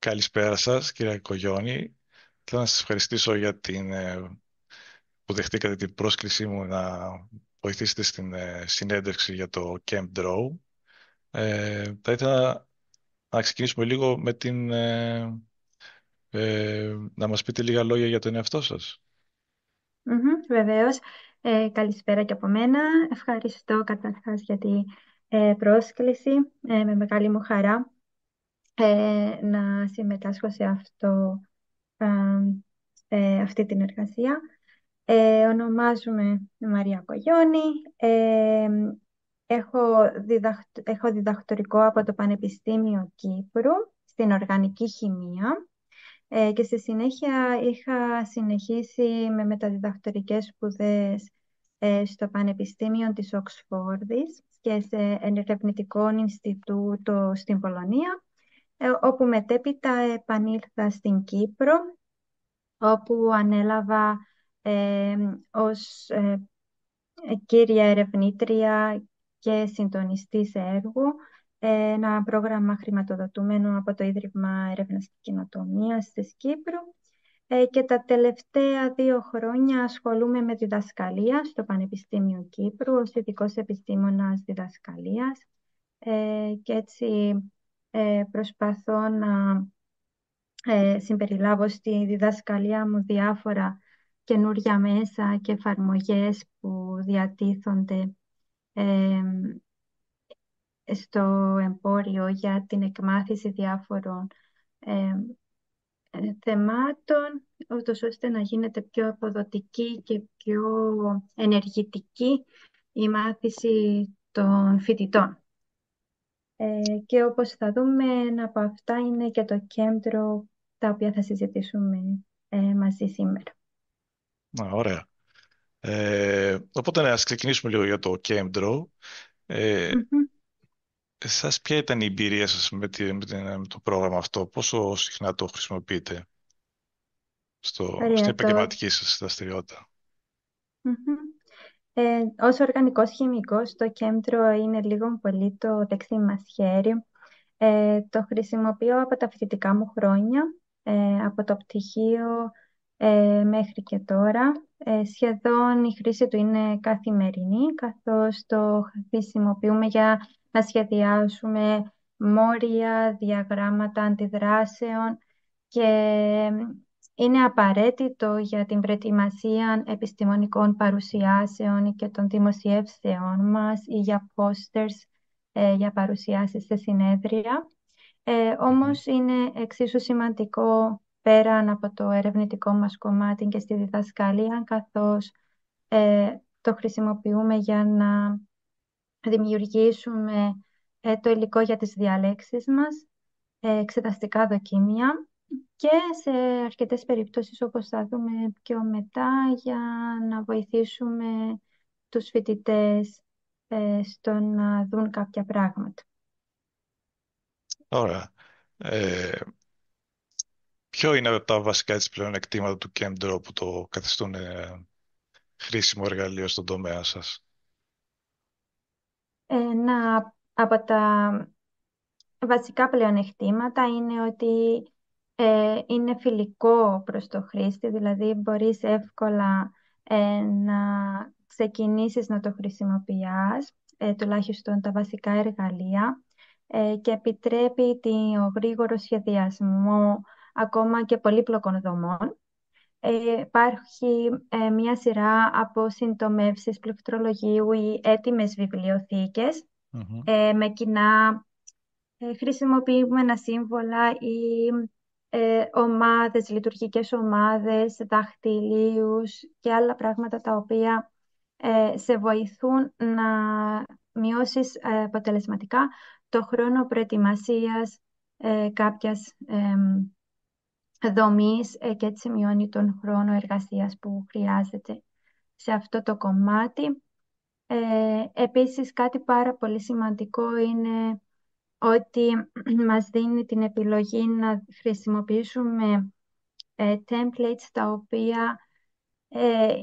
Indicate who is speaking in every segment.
Speaker 1: Καλησπέρα σας, κύριε Κογιόνη. Θέλω να σας ευχαριστήσω για που δεχτήκατε την πρόσκλησή μου να βοηθήσετε στην συνέντευξη για το Camp Draw. Θα ήθελα να ξεκινήσουμε λίγο με να μας πείτε λίγα λόγια για τον εαυτό σας.
Speaker 2: Βεβαίως. Καλησπέρα και από μένα. Ευχαριστώ καταρχάς για την πρόσκληση. Με μεγάλη μου χαρά να συμμετάσχω σε α, αυτή την εργασία. Ονομάζομαι Μαρία Κογιόνη. Έχω διδακτορικό από το Πανεπιστήμιο Κύπρου στην Οργανική Χημεία. Και στη συνέχεια είχα συνεχίσει με μεταδιδακτορικές σπουδές στο Πανεπιστήμιο της Οξφόρδης και σε ερευνητικό Ινστιτούτο στην Πολωνία, όπου μετέπειτα επανήλθα στην Κύπρο, όπου ανέλαβα ε, ως κύρια ερευνήτρια και συντονιστής έργου ένα πρόγραμμα χρηματοδοτούμενο από το Ίδρυμα Έρευνας και Καινοτομίας της Κύπρου, και τα τελευταία 2 χρόνια ασχολούμαι με διδασκαλία στο Πανεπιστήμιο Κύπρου ως ειδικός επιστήμονας διδασκαλίας, και έτσι προσπαθώ να συμπεριλάβω στη διδασκαλία μου διάφορα καινούρια μέσα και εφαρμογές που διατίθονται ε, στο εμπόριο για την εκμάθηση διάφορων ε, θεμάτων, ούτως ώστε να γίνεται πιο αποδοτική και πιο ενεργητική η μάθηση των φοιτητών. Και όπως θα δούμε, ένα από αυτά είναι και το κέντρο, τα οποία θα συζητήσουμε μαζί σήμερα.
Speaker 1: Ωραία. Οπότε ας ξεκινήσουμε λίγο για το Camp Draw. Ε,
Speaker 2: Μμμ.
Speaker 1: Εσάς ποια ήταν η εμπειρία σας με το πρόγραμμα αυτό, πόσο συχνά το χρησιμοποιείτε στην
Speaker 2: Ωραία,
Speaker 1: επαγγελματική σας δραστηριότητα?
Speaker 2: Μμμ. Ως οργανικός χημικός, το κέντρο είναι λίγο πολύ το δεξί μας χέρι. Το χρησιμοποιώ από τα φοιτητικά μου χρόνια, από το πτυχίο μέχρι και τώρα. Σχεδόν η χρήση του είναι καθημερινή, καθώς το χρησιμοποιούμε για να σχεδιάσουμε μόρια, διαγράμματα αντιδράσεων, και είναι απαραίτητο για την προετοιμασία επιστημονικών παρουσιάσεων και των δημοσιεύσεων μας ή για posters, για παρουσιάσεις σε συνέδρια.
Speaker 1: Μμμ.
Speaker 2: Όμως είναι εξίσου σημαντικό πέραν από το ερευνητικό μας κομμάτι και στη διδασκαλία, καθώς το χρησιμοποιούμε για να δημιουργήσουμε το υλικό για τις διαλέξεις μας, εξεταστικά δοκίμια, και σε αρκετές περιπτώσεις, όπως θα δούμε πιο μετά, για να βοηθήσουμε τους φοιτητές στο να δουν κάποια πράγματα.
Speaker 1: Ωραία. Ε, Ποιο είναι τα βασικά έτσι πλεονεκτήματα του Camp που το καθιστούν χρήσιμο εργαλείο στον τομέα σας?
Speaker 2: Ένα από τα βασικά πλεονεκτήματα είναι ότι είναι φιλικό προς το χρήστη, δηλαδή μπορείς εύκολα να ξεκινήσεις να το χρησιμοποιείς, τουλάχιστον τα βασικά εργαλεία, και επιτρέπει το γρήγορο σχεδιασμό ακόμα και πολύπλοκων δομών. Υπάρχει μια σειρά από συντομεύσεις πληκτρολογίου ή έτοιμες βιβλιοθήκες
Speaker 1: Μμμ.
Speaker 2: με κοινά χρησιμοποιούμενα σύμβολα ή ομάδες, λειτουργικές ομάδες, δαχτυλίους και άλλα πράγματα, τα οποία σε βοηθούν να μειώσεις αποτελεσματικά το χρόνο προετοιμασίας κάποιας δομής, και έτσι μειώνει τον χρόνο εργασίας που χρειάζεται σε αυτό το κομμάτι. Επίσης, κάτι πάρα πολύ σημαντικό είναι ότι μας δίνει την επιλογή να χρησιμοποιήσουμε templates τα οποία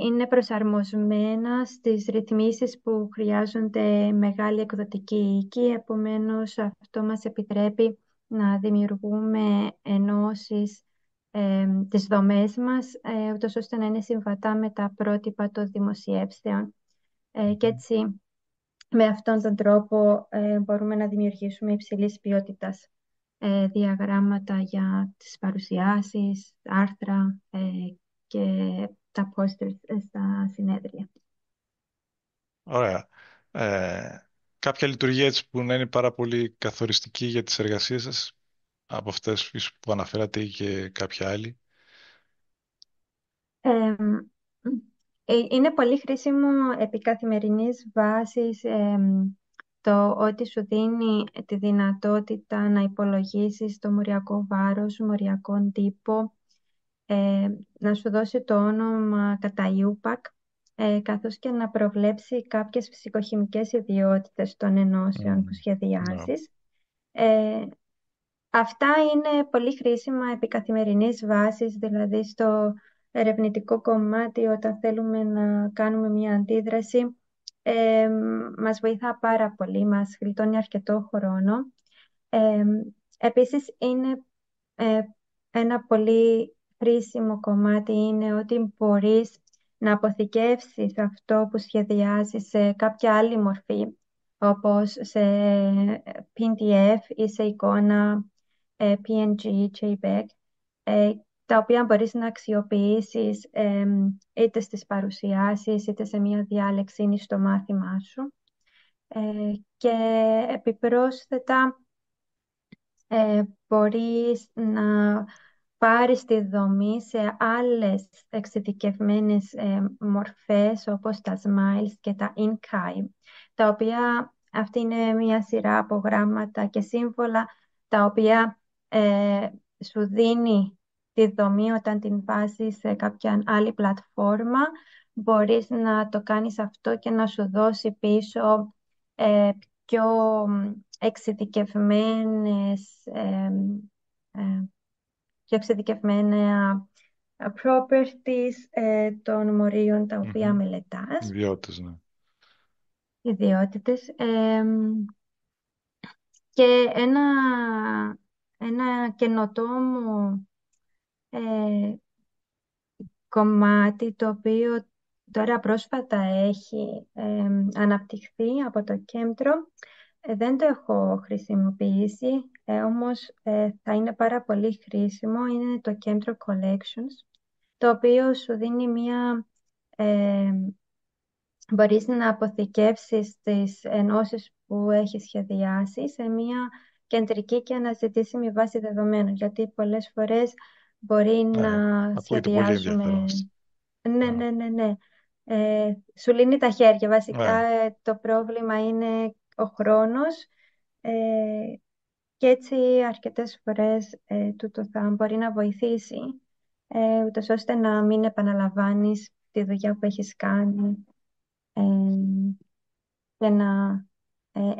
Speaker 2: είναι προσαρμοσμένα στις ρυθμίσεις που χρειάζονται μεγάλη εκδοτική οίκη. Επομένως, αυτό μας επιτρέπει να δημιουργούμε ενώσεις, τις δομές μας, ούτως ώστε να είναι συμβατά με τα πρότυπα των δημοσιεύσεων. Και
Speaker 1: Μμμ.
Speaker 2: έτσι, με αυτόν τον τρόπο, μπορούμε να δημιουργήσουμε υψηλής ποιότητας διαγράμματα για τις παρουσιάσεις, άρθρα και τα posters στα συνέδρια.
Speaker 1: Ωραία. Κάποια λειτουργία έτσι που να είναι πάρα πολύ καθοριστική για τις εργασίες σας, από αυτές ίσως που αναφέρατε ή και κάποια άλλη.
Speaker 2: Εμ, Είναι πολύ χρήσιμο επί καθημερινής βάσης, το ότι σου δίνει τη δυνατότητα να υπολογίσεις το μοριακό βάρος, μοριακόν τύπο, να σου δώσει το όνομα κατά UPAC, καθώς και να προβλέψει κάποιες φυσικοχημικές ιδιότητες των ενώσεων που
Speaker 1: Ναι.
Speaker 2: σχεδιάζεις. Ε, Αυτά είναι πολύ χρήσιμα επί καθημερινής βάσης, δηλαδή στο ερευνητικό κομμάτι, όταν θέλουμε να κάνουμε μια αντίδραση, μας βοηθά πάρα πολύ, μας γλιτώνει αρκετό χρόνο. Ε, Επίσης, είναι ε, ένα πολύ χρήσιμο κομμάτι είναι ότι μπορείς να αποθηκεύσεις αυτό που σχεδιάζεις σε κάποια άλλη μορφή, όπως σε PDF ή σε εικόνα PNG, JPEG, τα οποία μπορείς να αξιοποιήσεις είτε στις παρουσιάσεις, είτε σε μια διάλεξη ή στο μάθημά σου. Και επιπρόσθετα, μπορείς να πάρεις τη δομή σε άλλες εξειδικευμένες μορφές, όπως τα smiles και τα inkai, τα οποία αυτή είναι μια σειρά από γράμματα και σύμβολα, τα οποία σου δίνει τη δομή όταν την βάζεις σε κάποια άλλη πλατφόρμα. Μπορείς να το κάνεις αυτό και να σου δώσει πίσω πιο εξειδικευμένες, ε, πιο εξειδικευμένα properties των μορίων τα οποία
Speaker 1: Μμμ.
Speaker 2: μελετάς,
Speaker 1: Ιδιότητες, ναι.
Speaker 2: ιδιότητες. Και ένα καινοτόμο ε, κομμάτι, το οποίο τώρα πρόσφατα έχει αναπτυχθεί από το κέντρο. Δεν το έχω χρησιμοποιήσει, όμως θα είναι πάρα πολύ χρήσιμο. Είναι το κέντρο Collections, το οποίο σου δίνει ε, μπορείς να αποθηκεύσεις τις ενώσεις που έχεις σχεδιάσει σε μια κεντρική και αναζητήσιμη βάση δεδομένων, γιατί πολλές φορές μπορεί να
Speaker 1: Ναι, ακούγεται πολύ ενδιαφέρον
Speaker 2: σχεδιάζουμε.
Speaker 1: αυτό.
Speaker 2: Ναι,
Speaker 1: Ναι.
Speaker 2: ναι, ναι, ναι. Σου λύνει τα χέρια. Βασικά,
Speaker 1: Ναι.
Speaker 2: το πρόβλημα είναι ο χρόνος, ε, και έτσι αρκετές φορές τούτο θα μπορεί να βοηθήσει, ούτως ώστε να μην επαναλαμβάνεις τη δουλειά που έχεις κάνει, ε, και να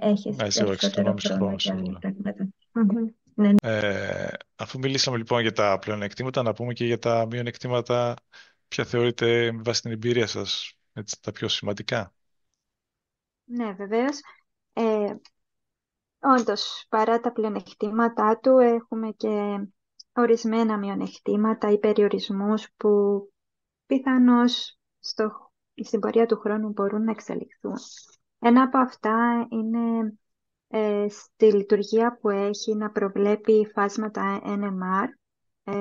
Speaker 2: έχεις
Speaker 1: Ναι, σίγουρα
Speaker 2: περισσότερο
Speaker 1: εξοικονόμηση
Speaker 2: χρόνο
Speaker 1: χρόνου
Speaker 2: για άλλα
Speaker 1: σίγουρα.
Speaker 2: πράγματα. Μμμ. Ναι.
Speaker 1: Αφού μιλήσαμε λοιπόν για τα πλεονεκτήματα, να πούμε και για τα μειονεκτήματα, ποια θεωρείτε με βάση την εμπειρία σας έτσι, τα πιο σημαντικά.
Speaker 2: Ναι, βεβαίως. Ε, Όντως, παρά τα πλεονεκτήματά του, έχουμε και ορισμένα μειονεκτήματα ή περιορισμούς που πιθανώς στην πορεία του χρόνου μπορούν να εξελιχθούν. Ένα από αυτά είναι στη λειτουργία που έχει να προβλέπει φάσματα NMR. Ε,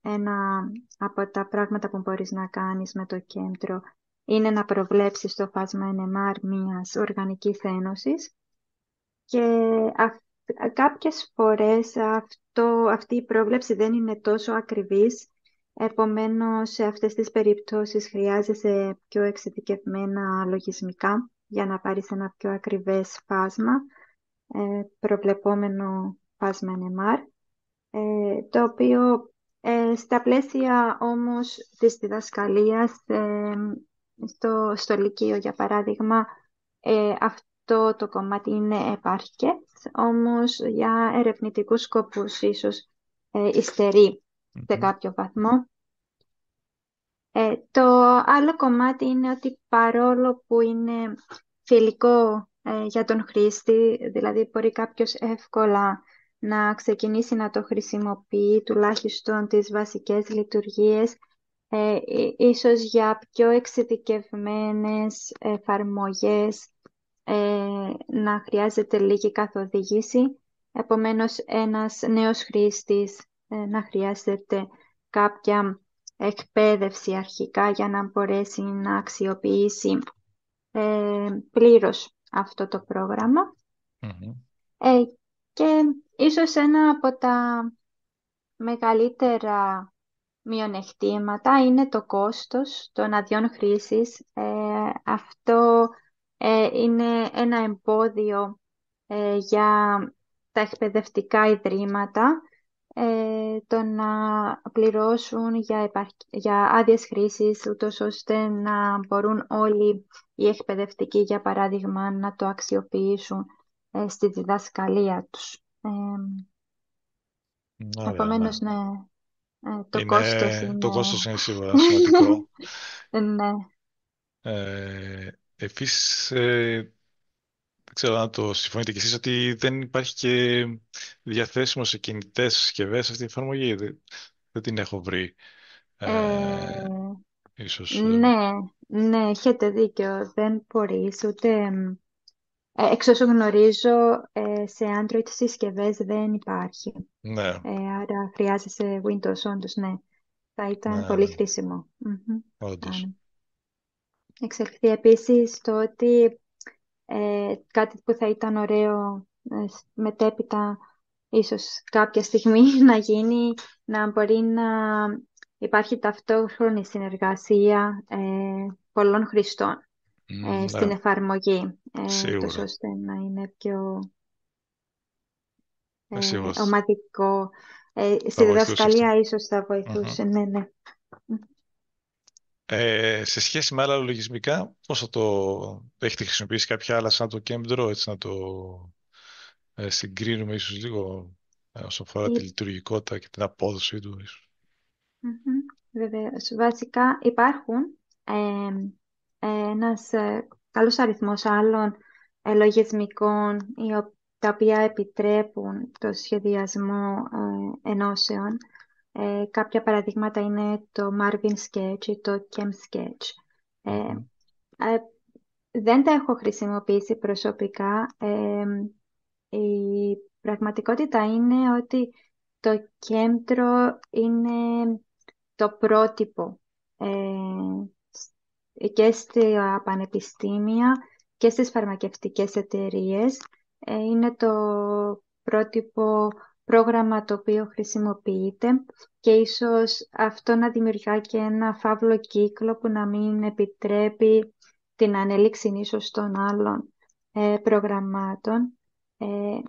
Speaker 2: Ένα από τα πράγματα που μπορείς να κάνεις με το κέντρο είναι να προβλέψεις το φάσμα NMR μιας οργανικής ένωσης, και κάποιες φορές αυτή η πρόβλεψη δεν είναι τόσο ακριβής. Επομένως, σε αυτές τις περιπτώσεις χρειάζεσαι πιο εξειδικευμένα λογισμικά για να πάρεις ένα πιο ακριβές φάσμα, προβλεπόμενο φάσμα NMR, το οποίο στα πλαίσια όμως της διδασκαλίας, στο Λυκείο για παράδειγμα, αυτό το κομμάτι είναι επαρκές, όμως για ερευνητικούς σκοπούς ίσως υστερεί σε
Speaker 1: Μμμ.
Speaker 2: κάποιο βαθμό. Το άλλο κομμάτι είναι ότι παρόλο που είναι φιλικό για τον χρήστη, δηλαδή μπορεί κάποιος εύκολα να ξεκινήσει να το χρησιμοποιεί τουλάχιστον τις βασικές λειτουργίες, ίσως για πιο εξειδικευμένες εφαρμογές να χρειάζεται λίγη καθοδήγηση. Επομένως, ένας νέος χρήστης να χρειάζεται κάποια εκπαίδευση αρχικά για να μπορέσει να αξιοποιήσει πλήρως αυτό το πρόγραμμα.
Speaker 1: Μμμ.
Speaker 2: Ε, και ίσως ένα από τα μεγαλύτερα μειονεκτήματα είναι το κόστος των αδειών χρήσης. Αυτό είναι ένα εμπόδιο για τα εκπαιδευτικά ιδρύματα, το να πληρώσουν για άδειες χρήσης, ούτως ώστε να μπορούν όλοι οι εκπαιδευτικοί, για παράδειγμα, να το αξιοποιήσουν στη διδασκαλία τους.
Speaker 1: Ωραία, ναι.
Speaker 2: Επομένως, ναι, το κόστος
Speaker 1: Το
Speaker 2: είναι...
Speaker 1: κόστος είναι σίγουρα σημαντικό.
Speaker 2: Ναι.
Speaker 1: Επίσης, δεν ξέρω αν το συμφωνείτε κι εσείς, ότι δεν υπάρχει και διαθέσιμο σε κινητές συσκευές αυτή η εφαρμογή. Δεν την έχω βρει. Ε,
Speaker 2: Ε,
Speaker 1: ίσως...
Speaker 2: ναι, ναι, έχετε δίκιο. Δεν μπορείς ούτε... εξ όσων γνωρίζω, σε Android συσκευές δεν υπάρχει.
Speaker 1: ναι,
Speaker 2: Άρα χρειάζεσαι Windows, όντως, ναι. Θα ήταν
Speaker 1: ναι,
Speaker 2: πολύ
Speaker 1: ναι,
Speaker 2: χρήσιμο. Μμμ.
Speaker 1: όντως.
Speaker 2: Αν εξελιχθεί επίσης το ότι κάτι που θα ήταν ωραίο μετέπειτα, ίσως κάποια στιγμή να γίνει, να μπορεί να υπάρχει ταυτόχρονη συνεργασία πολλών χρηστών στην
Speaker 1: Ναι,
Speaker 2: εφαρμογή, τόσο
Speaker 1: σίγουρα.
Speaker 2: ώστε να είναι πιο
Speaker 1: Σίγουρα
Speaker 2: ομαδικό. Στη
Speaker 1: θα βοηθούσε αυτό.
Speaker 2: διδασκαλία ίσως θα
Speaker 1: Μμμ.
Speaker 2: βοηθούσε, ναι, ναι.
Speaker 1: Σε σχέση με άλλα λογισμικά, πώς θα το έχετε χρησιμοποιήσει κάποια άλλα σαν το Kempdro, έτσι να το συγκρίνουμε ίσως λίγο όσον αφορά τη λειτουργικότητα και την απόδοση του ίσως.
Speaker 2: Μμμ. Βεβαίως. Βασικά υπάρχουν ένας καλός αριθμός άλλων λογισμικών τα οποία επιτρέπουν το σχεδιασμό ενώσεων. Κάποια παραδείγματα είναι το Marvin Sketch ή το Chem Sketch. Ε,
Speaker 1: Μμμ.
Speaker 2: ε, δεν τα έχω χρησιμοποιήσει προσωπικά. Η πραγματικότητα είναι ότι το κέντρο είναι το πρότυπο και στα πανεπιστήμια και στις φαρμακευτικές εταιρείες. Είναι το πρότυπο πρόγραμμα το οποίο χρησιμοποιείται και ίσως αυτό να δημιουργά και ένα φαύλο κύκλο που να μην επιτρέπει την ανέλυξη ίσως των άλλων προγραμμάτων. Ε,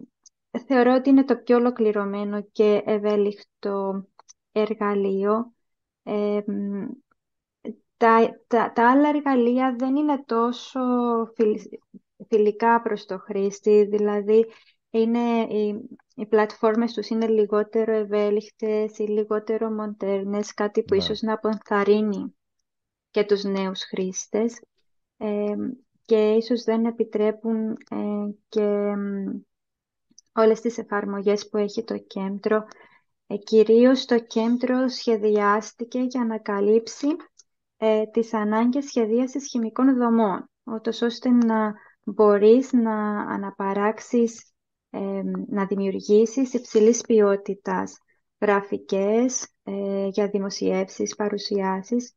Speaker 2: Θεωρώ ότι είναι το πιο ολοκληρωμένο και ευέλικτο εργαλείο. Ε, τα άλλα εργαλεία δεν είναι τόσο φιλικά προς το χρήστη, δηλαδή οι πλατφόρμες τους είναι λιγότερο ευέλικτες ή λιγότερο μοντέρνες, κάτι που
Speaker 1: Ναι.
Speaker 2: ίσως να αποθαρρύνει και τους νέους χρήστες ε, και ίσως δεν επιτρέπουν και όλες τις εφαρμογές που έχει το κέντρο. Κυρίως το κέντρο σχεδιάστηκε για να καλύψει τις ανάγκες σχεδίασης χημικών δομών, ούτως ώστε να μπορείς να αναπαράξεις, να δημιουργήσεις υψηλής ποιότητας γραφικές για δημοσιεύσεις, παρουσιάσεις.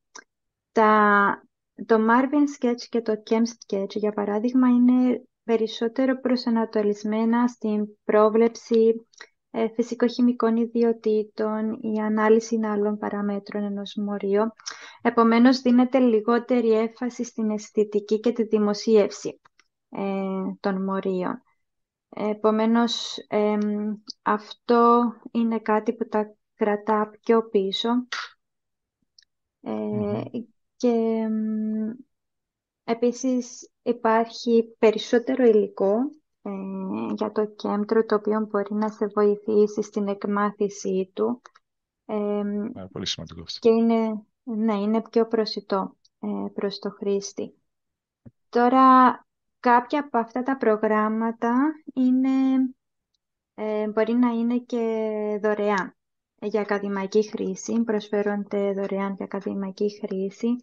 Speaker 2: Το Marvin Sketch και το Chem Sketch, για παράδειγμα, είναι περισσότερο προσανατολισμένα στην πρόβλεψη φυσικοχημικών ιδιωτήτων, η ανάλυση άλλων παραμέτρων ενός μορίου. Επομένως, δίνεται λιγότερη έμφαση στην αισθητική και τη δημοσίευση των μορίων. Επομένως, αυτό είναι κάτι που τα κρατά πιο πίσω. Ε,
Speaker 1: Μμμ.
Speaker 2: και επίσης υπάρχει περισσότερο υλικό για το κέντρο, το οποίο μπορεί να σε βοηθήσει στην εκμάθησή του ε,
Speaker 1: Πολύ σημαντικό αυτό.
Speaker 2: και ναι, είναι πιο προσιτό προς το χρήστη. Τώρα, κάποια από αυτά τα προγράμματα είναι Μπορεί να είναι και δωρεάν για ακαδημαϊκή χρήση, προσφέρονται δωρεάν για ακαδημαϊκή χρήση,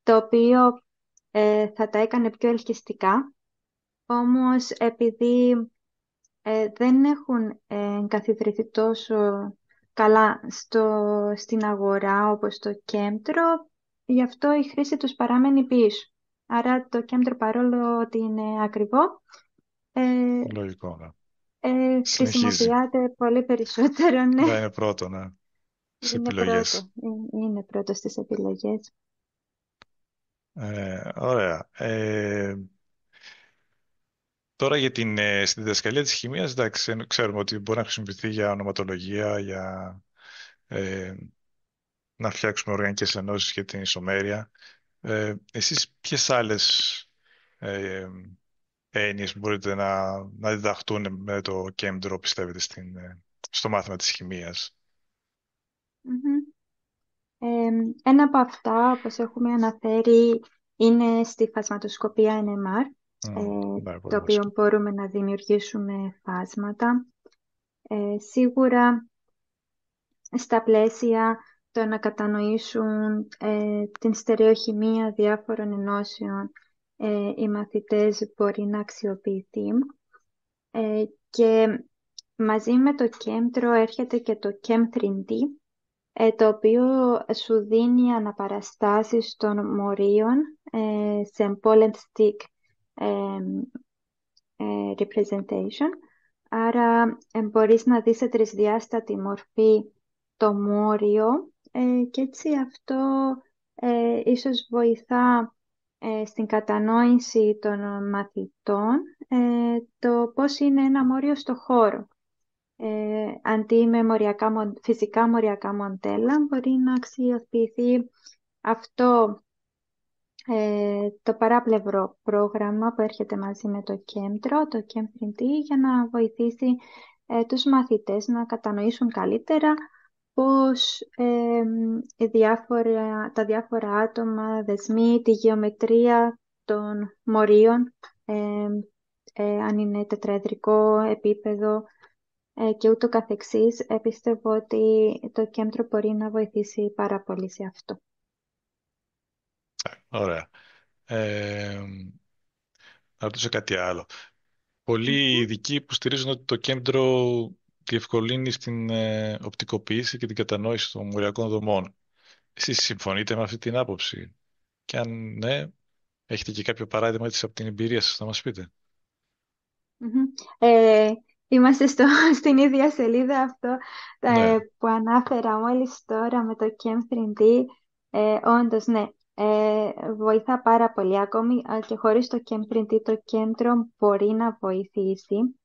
Speaker 2: το οποίο θα τα έκανε πιο ελκυστικά. Όμως, επειδή δεν έχουν εγκαθιδρυθεί τόσο καλά στην αγορά όπως το κέντρο, γι' αυτό η χρήση τους παραμένει πίσω. Άρα το κέντρο, παρόλο ότι είναι ακριβό, ε,
Speaker 1: Λογικό, ναι. Συνεχίζει.
Speaker 2: χρησιμοποιάται πολύ περισσότερο, ναι.
Speaker 1: Να είναι πρώτο, ναι. Στις
Speaker 2: Είναι πρώτο.
Speaker 1: επιλογές.
Speaker 2: Είναι πρώτο στις επιλογές.
Speaker 1: Ωραία. Τώρα για στη διδασκαλία της χημείας, εντάξει, ξέρουμε ότι μπορεί να χρησιμοποιηθεί για ονοματολογία, για ε, να φτιάξουμε οργανικές ενώσεις για την ισομέρεια. Εσείς ποιες άλλες ε, έννοιες μπορείτε να διδαχτούν με το ChemDraw, πιστεύετε, στο μάθημα της χημείας?
Speaker 2: Μμμ. Ένα από αυτά, όπως έχουμε αναφέρει, είναι στη φασματοσκοπία NMR,
Speaker 1: Ναι,
Speaker 2: το
Speaker 1: πολύ
Speaker 2: οποίο
Speaker 1: βασικό.
Speaker 2: μπορούμε να δημιουργήσουμε φάσματα. Σίγουρα στα πλαίσια το να κατανοήσουν την στερεοχημία διάφορων ενώσεων, οι μαθητές μπορεί να αξιοποιηθεί. Και μαζί με το ChemDraw έρχεται και το Chem3D, το οποίο σου δίνει αναπαραστάσεις των μορίων σε ball and stick ε, representation. Άρα μπορείς να δεις σε τρισδιάστατη μορφή το μόριο και έτσι αυτό ίσως βοηθά στην κατανόηση των μαθητών το πώς είναι ένα μόριο στο χώρο. Αντί με φυσικά μοριακά μοντέλα, μπορεί να αξιοποιηθεί αυτό το παράπλευρο πρόγραμμα που έρχεται μαζί με το κέντρο, το Chem3D, για να βοηθήσει τους μαθητές να κατανοήσουν καλύτερα πώς τα διάφορα άτομα, δεσμοί, τη γεωμετρία των μορίων, αν είναι τετραεδρικό επίπεδο, και ούτω καθεξής. Πιστεύω ότι το κέντρο μπορεί να βοηθήσει πάρα πολύ σε αυτό.
Speaker 1: Ωραία. Ε, να ρωτήσω κάτι άλλο. Πολλοί
Speaker 2: Μμμ.
Speaker 1: ειδικοί που στηρίζουν ότι το κέντρο διευκολύνει στην οπτικοποίηση και την κατανόηση των μοριακών δομών. Εσείς συμφωνείτε με αυτή την άποψη? Και αν ναι, έχετε και κάποιο παράδειγμα έτσι από την εμπειρία σας να μας πείτε?
Speaker 2: Μμμ. Ε, Είμαστε στην ίδια σελίδα, αυτό
Speaker 1: Ναι.
Speaker 2: που ανάφερα μόλις τώρα με το Chem3D. Όντως, ναι, βοηθά πάρα πολύ. Ακόμη και χωρίς το Chem3D, το κέντρο μπορεί να βοηθήσει.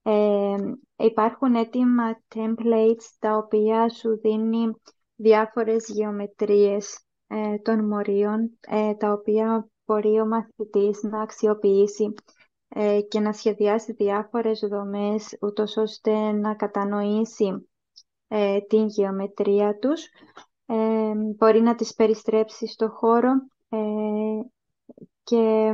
Speaker 2: Ε, Υπάρχουν έτοιμα templates τα οποία σου δίνει διάφορες γεωμετρίες των μορίων, τα οποία μπορεί ο μαθητής να αξιοποιήσει και να σχεδιάσει διάφορες δομές, ούτως ώστε να κατανοήσει την γεωμετρία τους. Μπορεί να τις περιστρέψει στο χώρο ε, και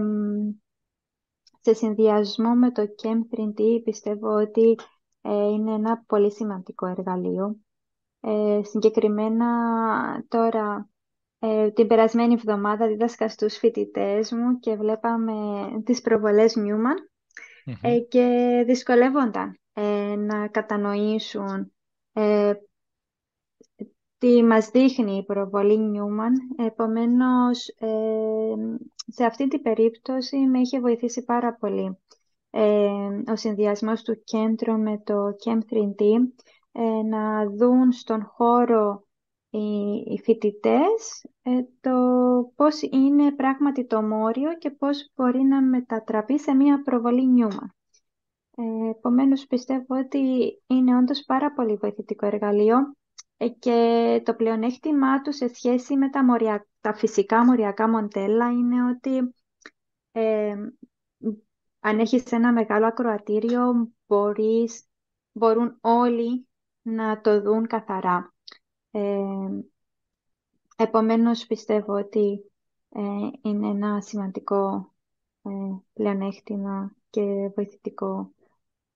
Speaker 2: σε συνδυασμό με το Chem3D πιστεύω ότι είναι ένα πολύ σημαντικό εργαλείο. Συγκεκριμένα τώρα, την περασμένη εβδομάδα δίδασκα στους φοιτητές μου και βλέπαμε τις προβολές Newman
Speaker 1: Μμμ.
Speaker 2: και δυσκολεύονταν να κατανοήσουν ε, τι μας δείχνει η προβολή Newman. Επομένως, σε αυτή την περίπτωση με είχε βοηθήσει πάρα πολύ ο συνδυασμός του κέντρου με το Chem3D, να δουν στον χώρο οι φοιτητές το πώς είναι πράγματι το μόριο και πώς μπορεί να μετατραπεί σε μία προβολή Newman. Επομένως, πιστεύω ότι είναι όντως πάρα πολύ βοηθητικό εργαλείο και το πλεονέκτημά του σε σχέση με τα φυσικά μοριακά μοντέλα είναι ότι ε, αν έχεις ένα μεγάλο ακροατήριο, μπορούν όλοι να το δουν καθαρά. Ε, Επομένως, πιστεύω ότι είναι ένα σημαντικό πλεονέκτημα και βοηθητικό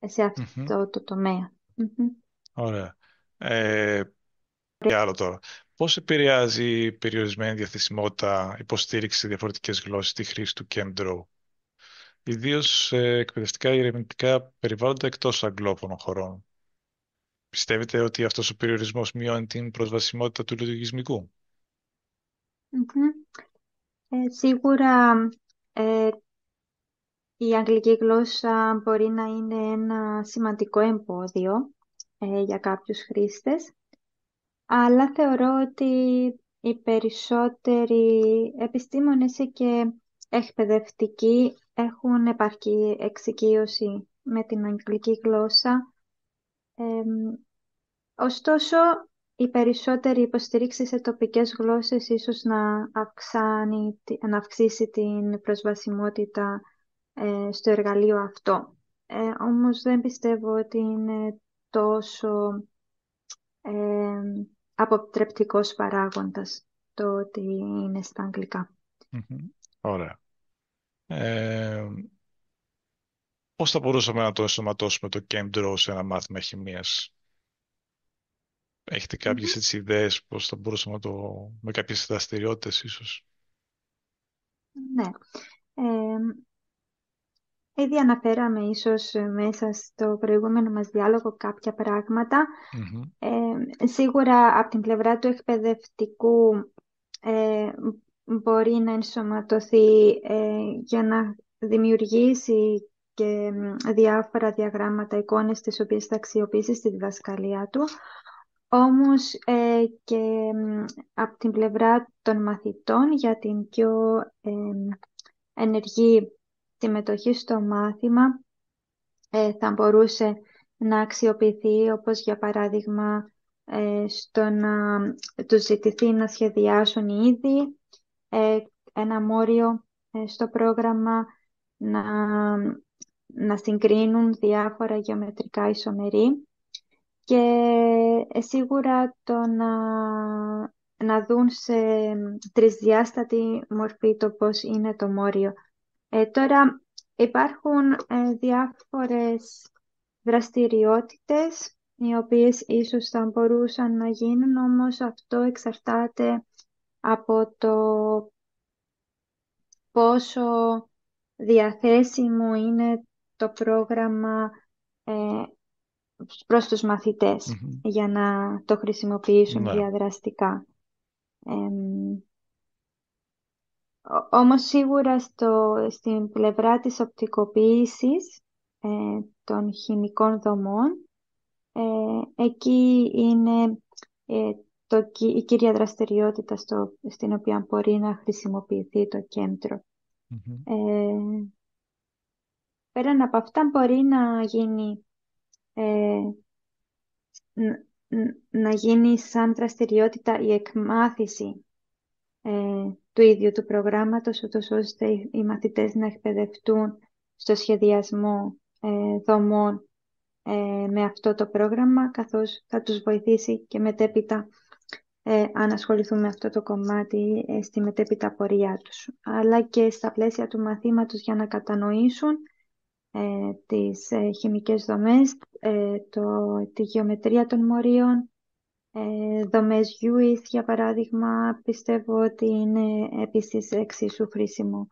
Speaker 2: σε
Speaker 1: Μμμ.
Speaker 2: αυτό το τομέα. Μμμ.
Speaker 1: Ωραία. Ε, και άλλο τώρα. Πώς επηρεάζει η περιορισμένη διαθεσιμότητα υποστήριξη σε διαφορετικές γλώσσες τη χρήση του ChemDraw, ιδίως σε εκπαιδευτικά ή ερευνητικά περιβάλλοντα εκτός αγγλόφωνων χωρών? Πιστεύετε ότι αυτός ο περιορισμός μειώνει την προσβασιμότητα του λογισμικού?
Speaker 2: Μμμ. Σίγουρα ε, η αγγλική γλώσσα μπορεί να είναι ένα σημαντικό εμπόδιο για κάποιους χρήστες, αλλά θεωρώ ότι οι περισσότεροι επιστήμονες και εκπαιδευτικοί έχουν επαρκή εξοικείωση με την αγγλική γλώσσα. Εμ, Ωστόσο, η περισσότερη υποστήριξη σε τοπικές γλώσσες ίσως να αυξήσει την προσβασιμότητα στο εργαλείο αυτό. Όμως δεν πιστεύω ότι είναι τόσο ε, αποτρεπτικός παράγοντας το ότι είναι στα αγγλικά.
Speaker 1: Μμμ. Ωραία. Ε, Πώς θα μπορούσαμε να το ενσωματώσουμε το ChemDraw σε ένα μάθημα χημείας? Έχετε κάποιες
Speaker 2: Μμμ.
Speaker 1: έτσι ιδέες πώς θα μπορούσαμε να το... με κάποιες δραστηριότητες ίσως?
Speaker 2: Ναι. Ε, Ήδη αναφέραμε ίσως μέσα στο προηγούμενο μας διάλογο κάποια πράγματα.
Speaker 1: Μμμ.
Speaker 2: Σίγουρα από την πλευρά του εκπαιδευτικού ε, μπορεί να ενσωματωθεί για να δημιουργήσει και διάφορα διαγράμματα, εικόνες τις οποίες θα αξιοποιήσει στη διδασκαλία του. Όμως και από την πλευρά των μαθητών για την πιο ενεργή συμμετοχή στο μάθημα θα μπορούσε να αξιοποιηθεί, όπως για παράδειγμα στο να τους ζητηθεί να σχεδιάσουν ήδη ε, ένα μόριο στο πρόγραμμα, να, να συγκρίνουν διάφορα γεωμετρικά ισομερή και σίγουρα το να δουν σε τρισδιάστατη μορφή το πώς είναι το μόριο. Τώρα υπάρχουν διάφορες δραστηριότητες οι οποίες ίσως θα μπορούσαν να γίνουν, όμως αυτό εξαρτάται από το πόσο διαθέσιμο είναι το πρόγραμμα ε, προς τους μαθητές
Speaker 1: Μμμ.
Speaker 2: για να το χρησιμοποιήσουν
Speaker 1: Ναι.
Speaker 2: διαδραστικά. Όμως σίγουρα στην πλευρά της οπτικοποίησης των χημικών δομών, εκεί είναι ε, η κύρια δραστηριότητα στην οποία μπορεί να χρησιμοποιηθεί το κέντρο.
Speaker 1: Μμμ.
Speaker 2: Ε, Πέραν από αυτά μπορεί να γίνει, ε, να γίνει σαν δραστηριότητα η εκμάθηση του ίδιου του προγράμματος, ούτως ώστε οι μαθητές να εκπαιδευτούν στο σχεδιασμό δομών με αυτό το πρόγραμμα, καθώς θα τους βοηθήσει και μετέπειτα αν ασχοληθούν με αυτό το κομμάτι στη μετέπειτα πορεία τους. Αλλά και στα πλαίσια του μαθήματος για να κατανοήσουν τις χημικές δομές, τη γεωμετρία των μορίων, δομές Lewis, για παράδειγμα, πιστεύω ότι είναι επίσης εξίσου χρήσιμο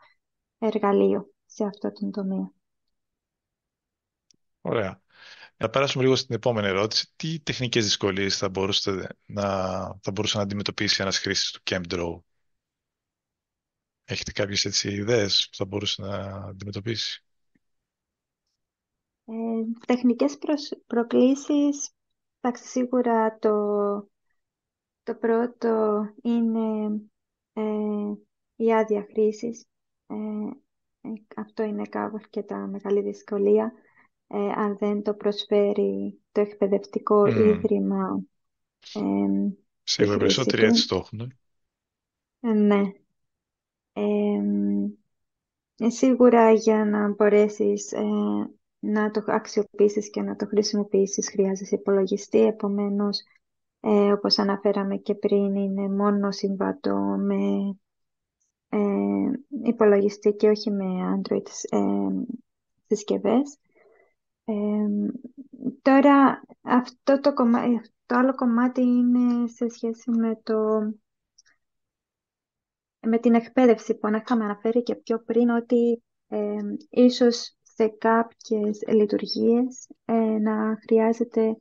Speaker 2: εργαλείο σε αυτό τον τομέα.
Speaker 1: Ωραία. Να περάσουμε λίγο στην επόμενη ερώτηση. Τι τεχνικές δυσκολίες θα μπορούσε να αντιμετωπίσει ένας χρήστης του ChemDraw? Έχετε κάποιες έτσι ιδέες που θα μπορούσε να αντιμετωπίσει?
Speaker 2: Τεχνικές προκλήσεις, εντάξει, σίγουρα το πρώτο είναι ε, η άδεια χρήσης. Ε, Αυτό είναι κάπου αρκετά μεγάλη δυσκολία. Αν δεν το προσφέρει το εκπαιδευτικό
Speaker 1: Μμ.
Speaker 2: ίδρυμα στη
Speaker 1: Σίγουρα οι
Speaker 2: χρήση
Speaker 1: περισσότεροι έτσι
Speaker 2: του.
Speaker 1: το έχουν.
Speaker 2: Ναι. Σίγουρα για να μπορέσεις να το αξιοποιήσεις και να το χρησιμοποιήσεις χρειάζεσαι υπολογιστή. Επομένως, όπως αναφέραμε και πριν, είναι μόνο συμβατό με ε, υπολογιστή και όχι με Android συσκευές. Ε, Τώρα, το άλλο κομμάτι είναι σε σχέση με την εκπαίδευση που είχαμε αναφέρει και πιο πριν, ότι ίσως σε κάποιες λειτουργίες να χρειάζεται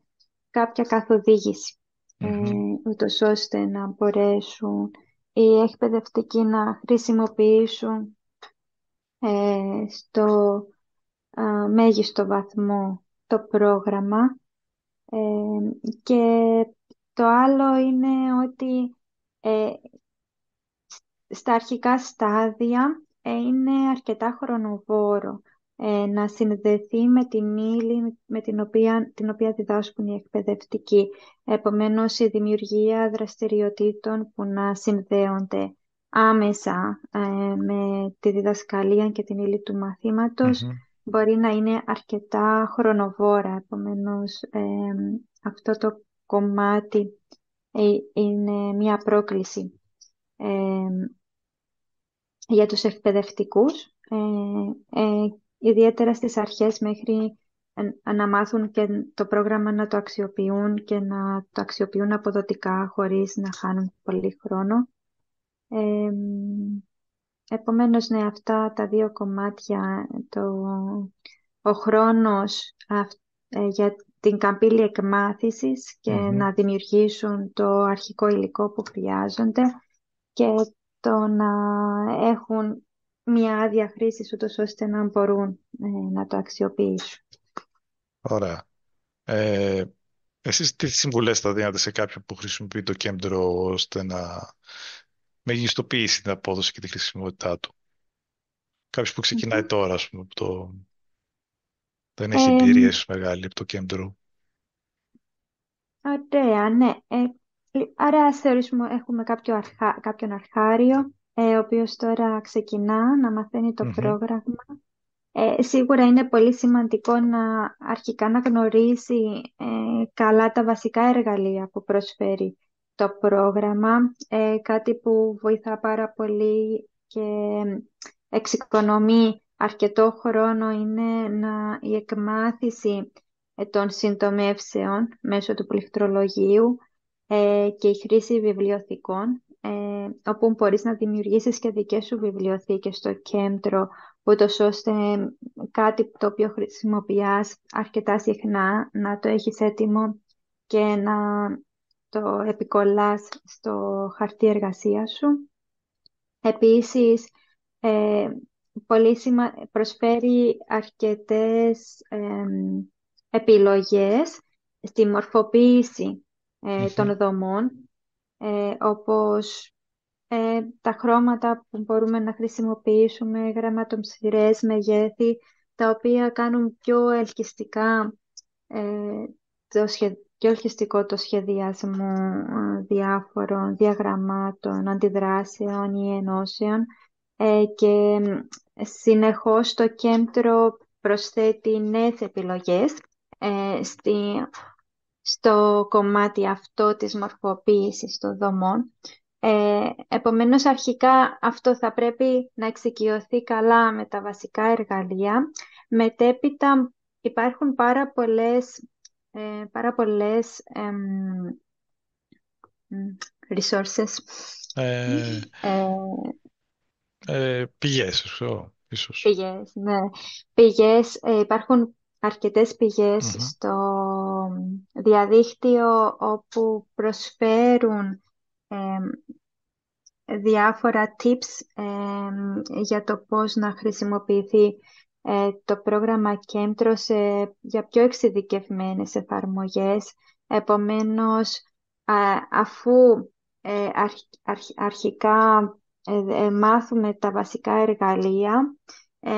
Speaker 2: κάποια καθοδήγηση,
Speaker 1: Μμμ.
Speaker 2: ούτως ώστε να μπορέσουν οι εκπαιδευτικοί να χρησιμοποιήσουν στο μέγιστο βαθμό το πρόγραμμα. Ε, και το άλλο είναι ότι ε, στα αρχικά στάδια είναι αρκετά χρονοβόρο να συνδεθεί με την ύλη με την οποία διδάσκουν οι εκπαιδευτικοί. Επομένως, η δημιουργία δραστηριοτήτων που να συνδέονται άμεσα με τη διδασκαλία και την ύλη του μαθήματος
Speaker 1: Μμμ.
Speaker 2: μπορεί να είναι αρκετά χρονοβόρα. Επομένως, αυτό το κομμάτι είναι μια πρόκληση για τους εκπαιδευτικούς, ιδιαίτερα στις αρχές μέχρι να μάθουν και το πρόγραμμα να το αξιοποιούν και να το αξιοποιούν αποδοτικά χωρίς να χάνουν πολύ χρόνο. Ε, Επομένως, ναι, αυτά τα δύο κομμάτια, ο χρόνος για την καμπύλη εκμάθησης και
Speaker 1: Μμμ.
Speaker 2: να δημιουργήσουν το αρχικό υλικό που χρειάζονται και το να έχουν μια άδεια χρήσης ούτως ώστε να μπορούν να το αξιοποιήσουν.
Speaker 1: Ωραία. Ε, Εσείς τι συμβουλές θα δίνατε σε κάποιον που χρησιμοποιεί το κέντρο ώστε να μεγιστοποιήσει την απόδοση και τη χρησιμότητά του? Κάποιος που ξεκινάει
Speaker 2: Μμμ.
Speaker 1: τώρα, ας πούμε, που δεν έχει εμπειρία
Speaker 2: Ε,
Speaker 1: ίσως μεγάλη από το κέντρο.
Speaker 2: Ωραία, ναι. Άρα ας θεωρήσουμε έχουμε κάποιον αρχάριο, ο οποίος τώρα ξεκινά να μαθαίνει το
Speaker 1: Μμμ.
Speaker 2: πρόγραμμα. Σίγουρα είναι πολύ σημαντικό αρχικά να γνωρίσει καλά τα βασικά εργαλεία που προσφέρει το πρόγραμμα, κάτι που βοηθά πάρα πολύ και εξοικονομεί αρκετό χρόνο είναι η εκμάθηση των συντομεύσεων μέσω του πληκτρολογίου και η χρήση βιβλιοθηκών, όπου μπορείς να δημιουργήσεις και δικές σου βιβλιοθήκες στο κέντρο, ούτως ώστε κάτι το οποίο χρησιμοποιάς αρκετά συχνά να το έχεις έτοιμο και να το επικολλάς στο χαρτί εργασίας σου. Επίσης, ε, προσφέρει αρκετές επιλογές στη μορφοποίηση
Speaker 1: Μμμ.
Speaker 2: των δομών, όπως τα χρώματα που μπορούμε να χρησιμοποιήσουμε, γραμματοσυρές, μεγέθη, τα οποία κάνουν ε, πιο ελκυστικό το σχεδιασμό διάφορων διαγραμμάτων, αντιδράσεων ή ενώσεων, και συνεχώς το κέντρο προσθέτει νέες επιλογές στο κομμάτι αυτό της μορφοποίησης των δομών. Επομένως, αρχικά αυτό θα πρέπει να εξοικειωθεί καλά με τα βασικά εργαλεία. Μετέπειτα υπάρχουν πάρα πολλές resources,
Speaker 1: Ε,
Speaker 2: ε,
Speaker 1: Πηγές, ίσως.
Speaker 2: πηγές, ναι. Πηγές, υπάρχουν αρκετές πηγές
Speaker 1: Μμμ.
Speaker 2: στο διαδίκτυο όπου προσφέρουν διάφορα tips για το πώς να χρησιμοποιηθεί το πρόγραμμα Kemptro για πιο εξειδικευμένες εφαρμογές. Επομένως, αφού αρχικά μάθουμε τα βασικά εργαλεία,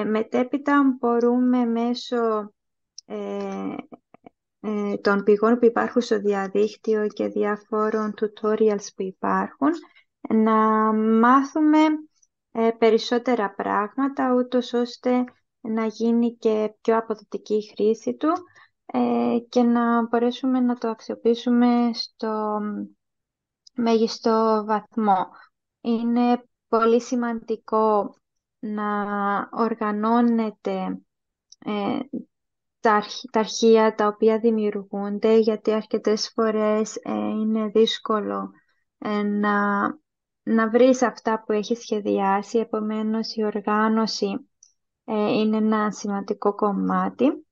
Speaker 2: μετέπειτα μπορούμε μέσω ε, των πηγών που υπάρχουν στο διαδίκτυο και διάφορων tutorials που υπάρχουν, να μάθουμε περισσότερα πράγματα, ούτως ώστε να γίνει και πιο αποδοτική η χρήση του και να μπορέσουμε να το αξιοποιήσουμε στο μέγιστο βαθμό. Είναι πολύ σημαντικό να οργανώνεται τα αρχεία τα οποία δημιουργούνται, γιατί αρκετές φορές είναι δύσκολο να βρεις αυτά που έχεις σχεδιάσει, επομένως η οργάνωση είναι ένα σημαντικό κομμάτι.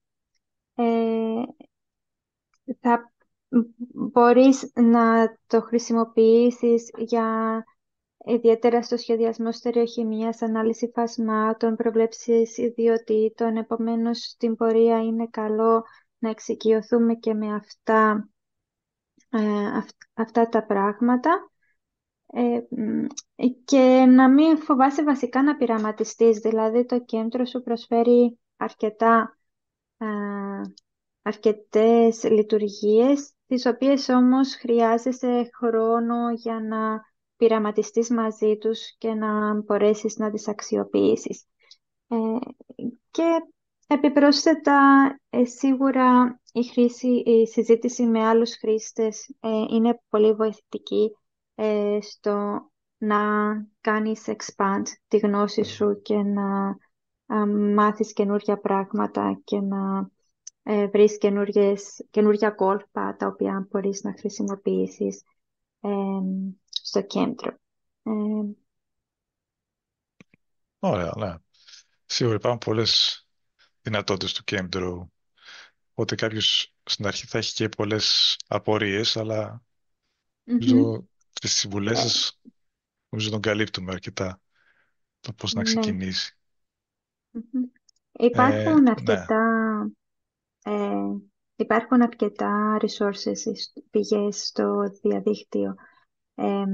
Speaker 2: Ε, θα μπορείς να το χρησιμοποιήσεις για ιδιαίτερα στο σχεδιασμό στερεοχημίας, ανάλυση φασμάτων, προβλέψεις ιδιωτήτων. Επομένως, στην πορεία είναι καλό να εξοικειωθούμε και με αυτά τα πράγματα. Και να μην φοβάσαι βασικά να πειραματιστείς. Δηλαδή, το κέντρο σου προσφέρει ε, αρκετές λειτουργίες, τις οποίες όμως χρειάζεσαι χρόνο για να πειραματιστείς μαζί τους και να μπορέσεις να τις αξιοποιήσεις. Ε, και επιπρόσθετα, σίγουρα η συζήτηση με άλλους χρήστες είναι πολύ βοηθητική στο να κάνεις expand τη γνώση σου και να μάθεις καινούργια πράγματα και να βρεις καινούργια κόλπα τα οποία μπορείς να χρησιμοποιήσεις ε, στο κέντρο. Ε,
Speaker 1: Ωραία, ναι. Σίγουρα υπάρχουν πολλές δυνατότητες του Game Draw. Οπότε κάποιος στην αρχή θα έχει και πολλές απορίες, αλλά
Speaker 2: μμμ.
Speaker 1: νομίζω τις συμβουλές
Speaker 2: Ε,
Speaker 1: σας νομίζω τον καλύπτουμε αρκετά το πώς να
Speaker 2: ναι.
Speaker 1: ξεκινήσει.
Speaker 2: Μμμ. Υπάρχουν
Speaker 1: Ναι.
Speaker 2: ε, υπάρχουν αρκετά resources, πηγές στο διαδίκτυο, ε,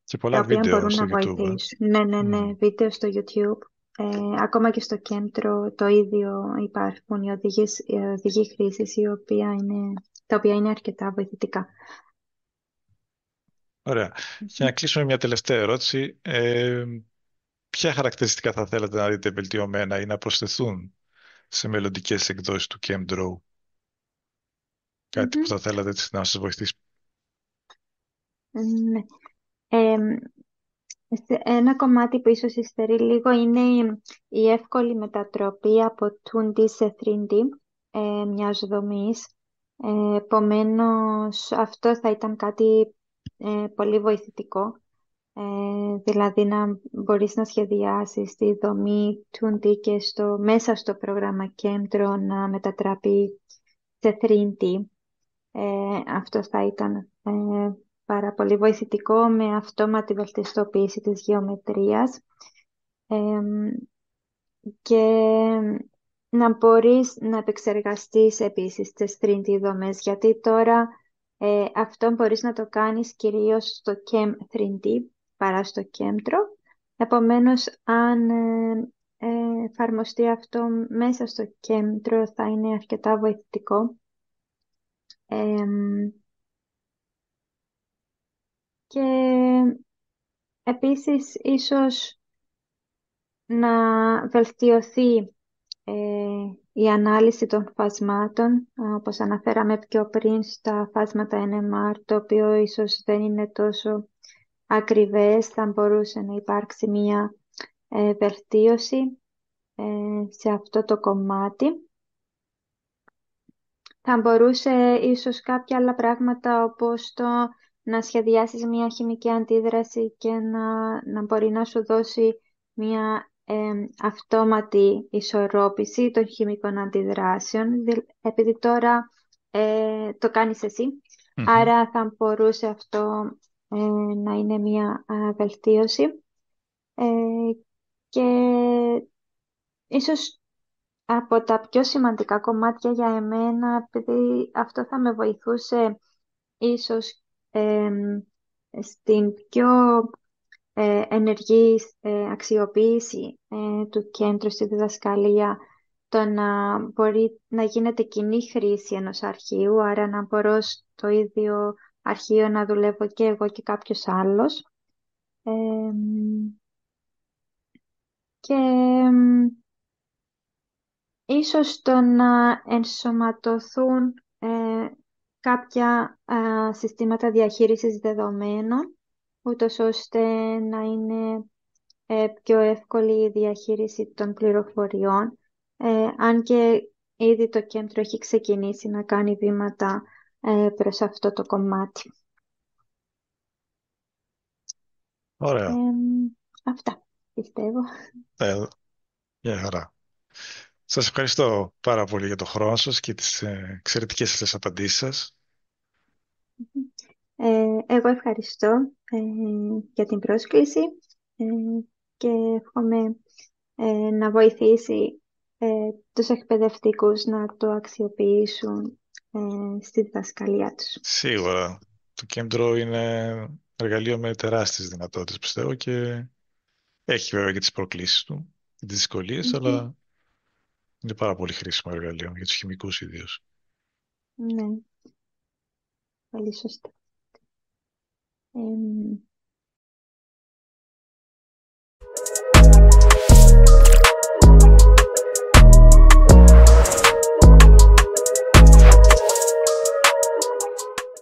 Speaker 1: Και
Speaker 2: τα
Speaker 1: πολλά
Speaker 2: οποία
Speaker 1: βίντεο
Speaker 2: μπορούν
Speaker 1: στο
Speaker 2: να
Speaker 1: YouTube.
Speaker 2: βοηθήσουν. Ναι, ναι,
Speaker 1: Μμ.
Speaker 2: ναι, βίντεο στο YouTube. Ακόμα και στο κέντρο το ίδιο υπάρχουν οι οδηγοί χρήσης, τα οποία είναι αρκετά βοηθητικά.
Speaker 1: Ωραία. Για να κλείσουμε μια τελευταία ερώτηση. Ποια χαρακτηριστικά θα θέλατε να δείτε βελτιωμένα ή να προσθεθούν σε μελλοντικές εκδόσεις του ChemDraw? Κάτι που
Speaker 2: Μμμ.
Speaker 1: θα θέλατε έτσι να σας βοηθήσει.
Speaker 2: Ναι. Ε, Ένα κομμάτι που ίσως υστερεί λίγο είναι η εύκολη μετατροπή από 2D σε 3D μιας δομής. Επομένως, αυτό θα ήταν κάτι πολύ βοηθητικό. Δηλαδή να μπορείς να σχεδιάσεις τη δομή 2D και μέσα στο πρόγραμμα Κέντρο να μετατραπεί σε 3D. Αυτό θα ήταν πάρα πολύ βοηθητικό με αυτόματη βελτιστοποίηση της γεωμετρίας και να μπορείς να επεξεργαστείς επίσης τις 3D δομές, γιατί τώρα αυτό μπορείς να το κάνεις κυρίως στο Chem 3D παρά στο Chemtro. Επομένως, αν εφαρμοστεί αυτό μέσα στο Chemtro θα είναι αρκετά βοηθητικό. Εμ, και επίσης ίσως να βελτιωθεί η ανάλυση των φασμάτων, όπως αναφέραμε πιο πριν στα φάσματα NMR, το οποίο ίσως δεν είναι τόσο ακριβές, θα μπορούσε να υπάρξει μια βελτίωση σε αυτό το κομμάτι. Θα μπορούσε ίσως κάποια άλλα πράγματα όπως το να σχεδιάσεις μια χημική αντίδραση και να μπορεί να σου δώσει μια αυτόματη ισορρόπηση των χημικών αντιδράσεων, επειδή τώρα το κάνεις εσύ.
Speaker 1: Μμμ.
Speaker 2: Άρα θα μπορούσε αυτό να είναι μια βελτίωση. Ε, και ίσως από τα πιο σημαντικά κομμάτια για εμένα, επειδή αυτό θα με βοηθούσε ίσως εμ, στην πιο ενεργή αξιοποίηση του κέντρου στη διδασκαλία, το να μπορεί να γίνεται κοινή χρήση ενός αρχείου, άρα να μπορώ στο ίδιο αρχείο να δουλεύω και εγώ και κάποιος άλλος. Εμ, και ίσως το να ενσωματωθούν κάποια συστήματα διαχείρισης δεδομένων, ούτως ώστε να είναι πιο εύκολη η διαχείριση των πληροφοριών. Αν και ήδη το κέντρο έχει ξεκινήσει να κάνει βήματα προς αυτό το κομμάτι.
Speaker 1: Ωραία.
Speaker 2: Αυτά, πιστεύω.
Speaker 1: Ε, Μια χαρά. Σας ευχαριστώ πάρα πολύ για το χρόνο σας και τις εξαιρετικές σας απαντήσεις σας.
Speaker 2: Εγώ ευχαριστώ για την πρόσκληση ε, και εύχομαι να βοηθήσει τους εκπαιδευτικούς να το αξιοποιήσουν στη διδασκαλία τους.
Speaker 1: Σίγουρα. Το Kemdraw είναι εργαλείο με τεράστιες δυνατότητες, πιστεύω, και έχει βέβαια και τις προκλήσεις του, και τις δυσκολίες,
Speaker 2: Μμμ.
Speaker 1: αλλά είναι πάρα πολύ χρήσιμο εργαλείο για τους χημικούς ιδίως.
Speaker 2: Ναι, πολύ σωστά. Εμ,